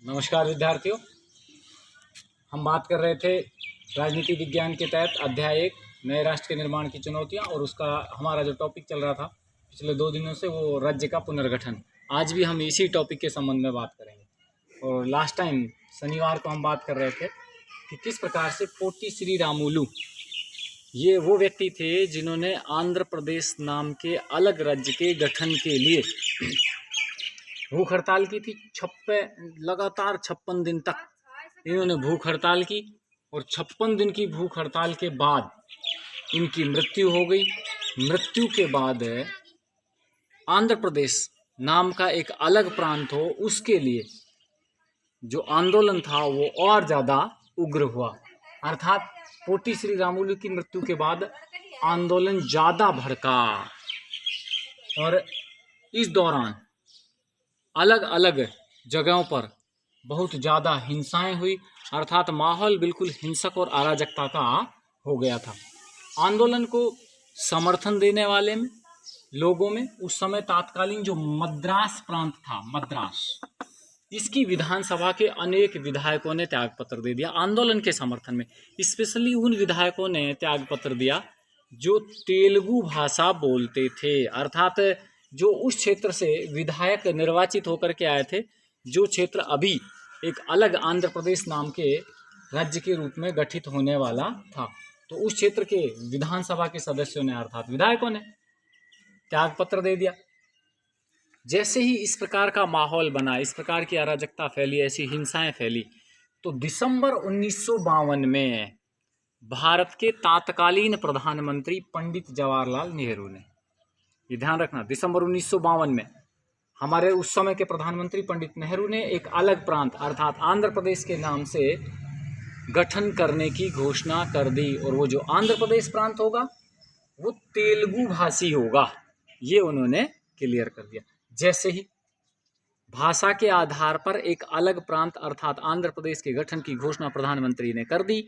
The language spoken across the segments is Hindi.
नमस्कार विद्यार्थियों, हम बात कर रहे थे राजनीति विज्ञान के तहत अध्याय 1 नए राष्ट्र के निर्माण की चुनौतियां, और उसका हमारा जो टॉपिक चल रहा था पिछले 2 दिनों से वो राज्य का पुनर्गठन। आज भी हम इसी टॉपिक के संबंध में बात करेंगे। और लास्ट टाइम शनिवार को हम बात कर रहे थे कि किस प्रकार से पोटी श्री रामुलु ये वो व्यक्ति थे जिन्होंने आंध्र प्रदेश नाम के अलग राज्य के गठन के लिए भूख हड़ताल की थी। लगातार 56 दिन तक इन्होंने भूख हड़ताल की, और 56 दिन की भूख हड़ताल के बाद इनकी मृत्यु हो गई। मृत्यु के बाद आंध्र प्रदेश नाम का एक अलग प्रांत हो, उसके लिए जो आंदोलन था वो और ज़्यादा उग्र हुआ। अर्थात पोटी श्री रामुलु की मृत्यु के बाद आंदोलन ज़्यादा भड़का, और इस दौरान अलग अलग जगहों पर बहुत ज़्यादा हिंसाएं हुई। अर्थात माहौल बिल्कुल हिंसक और अराजकता का हो गया था। आंदोलन को समर्थन देने वाले में लोगों में उस समय तत्कालीन जो मद्रास प्रांत था, मद्रास, इसकी विधानसभा के अनेक विधायकों ने त्यागपत्र दे दिया आंदोलन के समर्थन में। स्पेशली उन विधायकों ने त्यागपत्र दिया जो तेलुगु भाषा बोलते थे। अर्थात जो उस क्षेत्र से विधायक निर्वाचित होकर के आए थे, जो क्षेत्र अभी एक अलग आंध्र प्रदेश नाम के राज्य के रूप में गठित होने वाला था, तो उस क्षेत्र के विधानसभा के सदस्यों ने अर्थात विधायकों ने त्यागपत्र दे दिया। जैसे ही इस प्रकार का माहौल बना, इस प्रकार की अराजकता फैली, ऐसी हिंसाएं फैली, तो दिसंबर 1952 में भारत के तत्कालीन प्रधानमंत्री पंडित जवाहरलाल नेहरू ने, ये ध्यान रखना, दिसंबर 1952 में हमारे उस समय के प्रधानमंत्री पंडित नेहरू ने एक अलग प्रांत अर्थात आंध्र प्रदेश के नाम से गठन करने की घोषणा कर दी। और वो जो आंध्र प्रदेश प्रांत होगा वो तेलुगु भाषी होगा, ये उन्होंने क्लियर कर दिया। जैसे ही भाषा के आधार पर एक अलग प्रांत अर्थात आंध्र प्रदेश के गठन की घोषणा प्रधानमंत्री ने कर दी,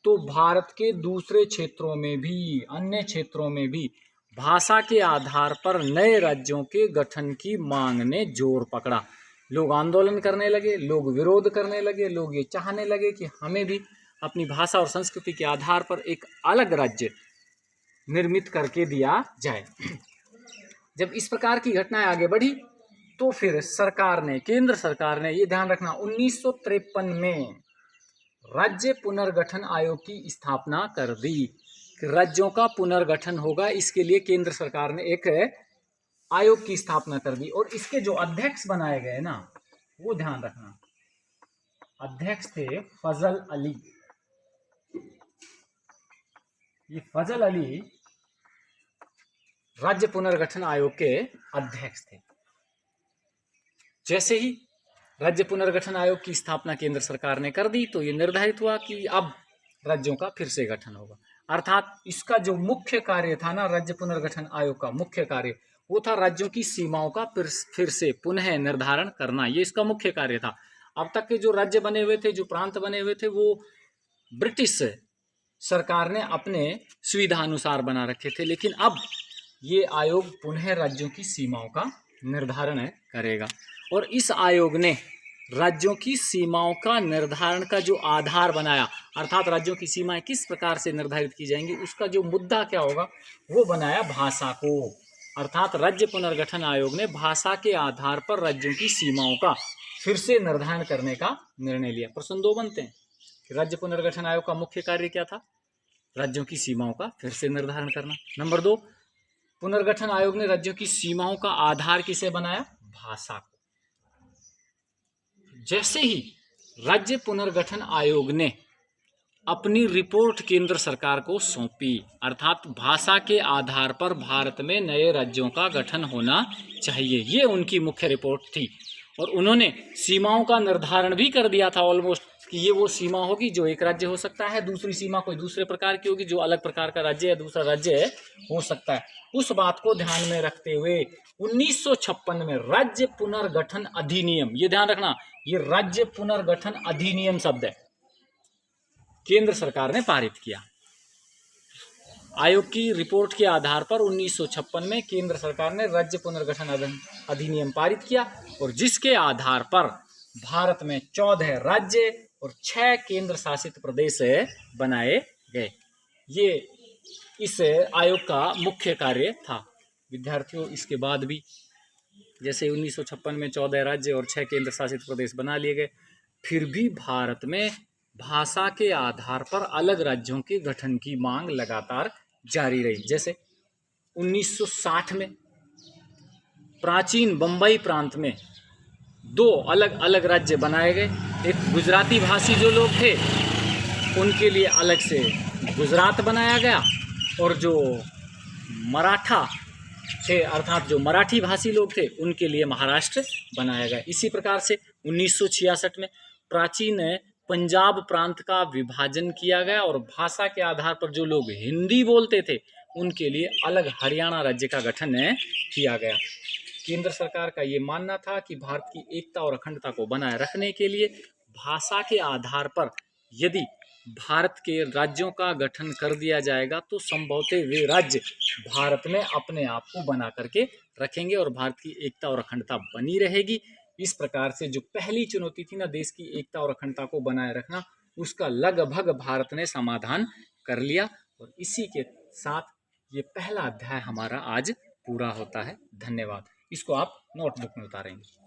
तो भारत के दूसरे क्षेत्रों में भी, अन्य क्षेत्रों में भी भाषा के आधार पर नए राज्यों के गठन की मांग ने जोर पकड़ा। लोग आंदोलन करने लगे, लोग विरोध करने लगे, लोग ये चाहने लगे कि हमें भी अपनी भाषा और संस्कृति के आधार पर एक अलग राज्य निर्मित करके दिया जाए। जब इस प्रकार की घटनाएं आगे बढ़ी, तो फिर सरकार ने, केंद्र सरकार ने, ये ध्यान रखना, 1953 में राज्य पुनर्गठन आयोग की स्थापना कर दी। राज्यों का पुनर्गठन होगा, इसके लिए केंद्र सरकार ने एक आयोग की स्थापना कर दी। और इसके जो अध्यक्ष बनाए गए ना, वो ध्यान रखना, अध्यक्ष थे फजल अली। ये फजल अली राज्य पुनर्गठन आयोग के अध्यक्ष थे। जैसे ही राज्य पुनर्गठन आयोग की स्थापना केंद्र सरकार ने कर दी, तो ये निर्धारित हुआ कि अब राज्यों का फिर से गठन होगा। अर्थात इसका जो मुख्य कार्य था ना, राज्य पुनर्गठन आयोग का मुख्य कार्य, वो था राज्यों की सीमाओं का फिर से पुनः निर्धारण करना। ये इसका मुख्य कार्य था। अब तक के जो राज्य बने हुए थे, जो प्रांत बने हुए थे, वो ब्रिटिश सरकार ने अपने सुविधा अनुसार बना रखे थे, लेकिन अब ये आयोग पुनः राज्यों की सीमाओं का निर्धारण करेगा। और इस आयोग ने राज्यों की सीमाओं का निर्धारण का जो आधार बनाया, अर्थात राज्यों की सीमाएं किस प्रकार से निर्धारित की जाएंगी, उसका जो मुद्दा क्या होगा, वो बनाया भाषा को। अर्थात राज्य पुनर्गठन आयोग ने भाषा के आधार पर राज्यों की सीमाओं का फिर से निर्धारण करने का निर्णय लिया। प्रश्न 2 बनते हैं कि राज्य पुनर्गठन आयोग का मुख्य कार्य क्या था? राज्यों की सीमाओं का फिर से निर्धारण करना। नंबर 2, पुनर्गठन आयोग ने राज्यों की सीमाओं का आधार किसे बनाया? भाषा को। जैसे ही राज्य पुनर्गठन आयोग ने अपनी रिपोर्ट केंद्र सरकार को सौंपी, अर्थात भाषा के आधार पर भारत में नए राज्यों का गठन होना चाहिए, ये उनकी मुख्य रिपोर्ट थी। और उन्होंने सीमाओं का निर्धारण भी कर दिया था ऑलमोस्ट, कि ये वो सीमा होगी जो एक राज्य हो सकता है, दूसरी सीमा कोई दूसरे प्रकार की होगी, जो अलग प्रकार का राज्य है, दूसरा राज्य हो सकता है। उस बात को ध्यान में रखते हुए 1956 में राज्य पुनर्गठन अधिनियम, ये ध्यान रखना, ये राज्य पुनर्गठन अधिनियम शब्द है, केंद्र सरकार ने पारित किया। आयोग की रिपोर्ट के आधार पर 1956 में केंद्र सरकार ने राज्य पुनर्गठन अधिनियम पारित किया, और जिसके आधार पर भारत में 14 राज्य और 6 केंद्र शासित प्रदेश बनाए गए। ये इस आयोग का मुख्य कार्य था। विद्यार्थियों, इसके बाद भी जैसे 1956 में 14 राज्य और 6 केंद्र शासित प्रदेश बना लिए गए, फिर भी भारत में भाषा के आधार पर अलग राज्यों के गठन की मांग लगातार जारी रही। जैसे 1960 में प्राचीन बंबई प्रांत में 2 अलग अलग राज्य बनाए गए। एक गुजराती भाषी जो लोग थे उनके लिए अलग से गुजरात बनाया गया, और जो मराठा थे अर्थात जो मराठी भाषी लोग थे उनके लिए महाराष्ट्र बनाया गया। इसी प्रकार से 1966 में प्राचीन पंजाब प्रांत का विभाजन किया गया और भाषा के आधार पर जो लोग हिंदी बोलते थे उनके लिए अलग हरियाणा राज्य का गठन किया गया। केंद्र सरकार का ये मानना था कि भारत की एकता और अखंडता को बनाए रखने के लिए भाषा के आधार पर यदि भारत के राज्यों का गठन कर दिया जाएगा तो संभवतः वे राज्य भारत में अपने आप को बना करके रखेंगे और भारत की एकता और अखंडता बनी रहेगी। इस प्रकार से जो पहली चुनौती थी ना देश की एकता और अखंडता को बनाए रखना, उसका लगभग भारत ने समाधान कर लिया। और इसी के साथ ये पहला अध्याय हमारा आज पूरा होता है। धन्यवाद। इसको आप नोटबुक में उतारेंगे।